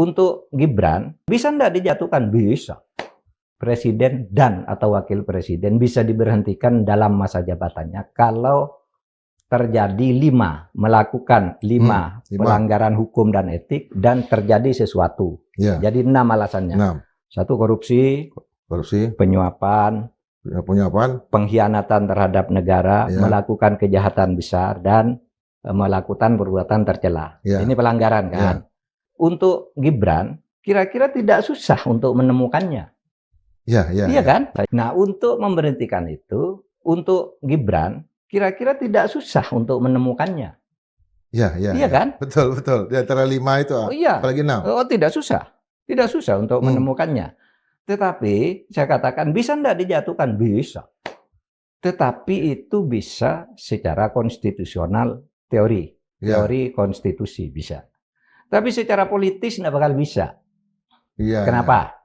untuk Gibran, bisa nggak dijatuhkan? Bisa. Presiden dan atau wakil presiden bisa diberhentikan dalam masa jabatannya kalau terjadi melakukan lima pelanggaran hukum dan etik dan terjadi sesuatu. Ya. Jadi 6 alasannya. 1, korupsi, penyuapan, pengkhianatan terhadap negara, melakukan kejahatan besar, dan melakukan perbuatan tercela. Ini pelanggaran kan? Untuk Gibran, kira-kira tidak susah untuk menemukannya. Iya kan? Nah, untuk memberhentikan itu, untuk Gibran, kira-kira tidak susah untuk menemukannya. Iya kan? Betul. Di antara 5 itu, apalagi 6. Oh, tidak susah. Tidak susah untuk menemukannya. Tetapi, saya katakan, bisa enggak dijatuhkan? Bisa. Tetapi itu bisa secara konstitusional, teori konstitusi bisa. Tapi secara politis enggak bakal bisa. Kenapa?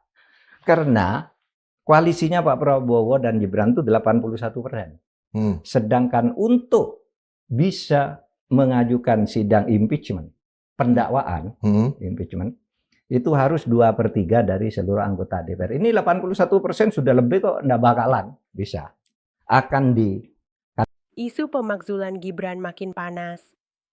Karena koalisinya Pak Prabowo dan Gibran itu 81%. Sedangkan untuk bisa mengajukan sidang impeachment, pendakwaan, impeachment, itu harus 2/3 dari seluruh anggota DPR. Ini 81% sudah lebih kok, enggak bakalan bisa. Isu pemakzulan Gibran makin panas.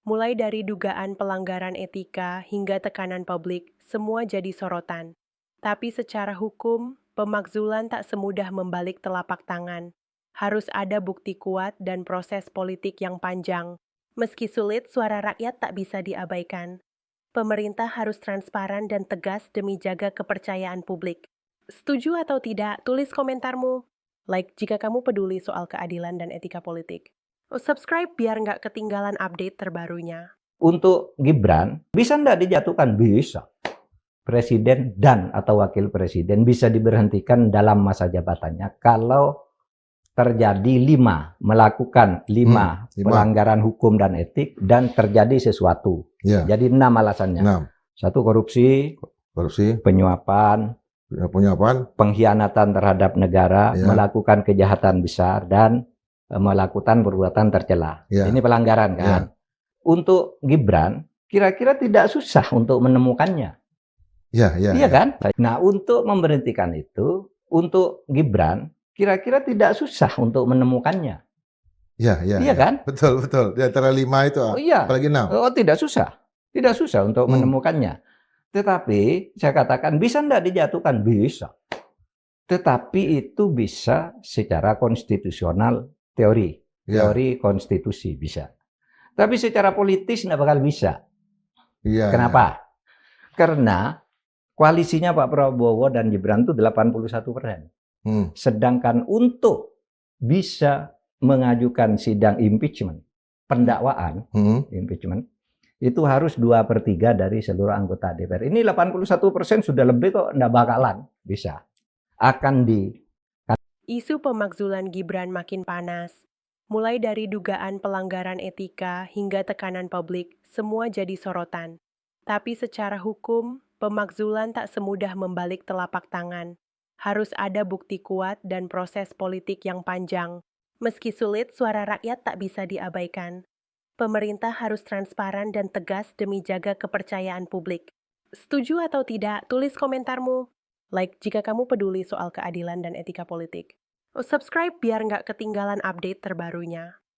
Mulai dari dugaan pelanggaran etika hingga tekanan publik, semua jadi sorotan. Tapi secara hukum, pemakzulan tak semudah membalik telapak tangan. Harus ada bukti kuat dan proses politik yang panjang. Meski sulit, suara rakyat tak bisa diabaikan. Pemerintah harus transparan dan tegas demi jaga kepercayaan publik. Setuju atau tidak? Tulis komentarmu. Like jika kamu peduli soal keadilan dan etika politik. Subscribe biar nggak ketinggalan update terbarunya. Untuk Gibran, bisa nggak dijatuhkan? Bisa. Presiden dan atau wakil presiden bisa diberhentikan dalam masa jabatannya kalau terjadi melakukan 5 pelanggaran hukum dan etik dan terjadi sesuatu. Jadi 6 alasannya. 1, korupsi, penyuapan, pengkhianatan terhadap negara, melakukan kejahatan besar, dan melakukan perbuatan tercela. Ini pelanggaran kan? Untuk Gibran, kira-kira tidak susah untuk menemukannya. Iya kan? Nah, untuk memberhentikan itu, untuk Gibran, kira-kira tidak susah untuk menemukannya. Iya kan? Betul. Di antara 5 itu, apalagi 6. Oh, tidak susah. Tidak susah untuk menemukannya. Tetapi, saya katakan, bisa enggak dijatuhkan? Bisa. Tetapi itu bisa secara konstitusional, teori konstitusi bisa. Tapi secara politis enggak bakal bisa. Kenapa? Karena koalisinya Pak Prabowo dan Gibran itu 81%. Sedangkan untuk bisa mengajukan sidang impeachment, pendakwaan, impeachment, itu harus 2/3 dari seluruh anggota DPR. Ini 81% sudah lebih kok, enggak bakalan bisa. Isu pemakzulan Gibran makin panas. Mulai dari dugaan pelanggaran etika hingga tekanan publik, semua jadi sorotan. Tapi secara hukum, pemakzulan tak semudah membalik telapak tangan. Harus ada bukti kuat dan proses politik yang panjang. Meski sulit, suara rakyat tak bisa diabaikan. Pemerintah harus transparan dan tegas demi jaga kepercayaan publik. Setuju atau tidak? Tulis komentarmu. Like jika kamu peduli soal keadilan dan etika politik. Subscribe biar nggak ketinggalan update terbarunya.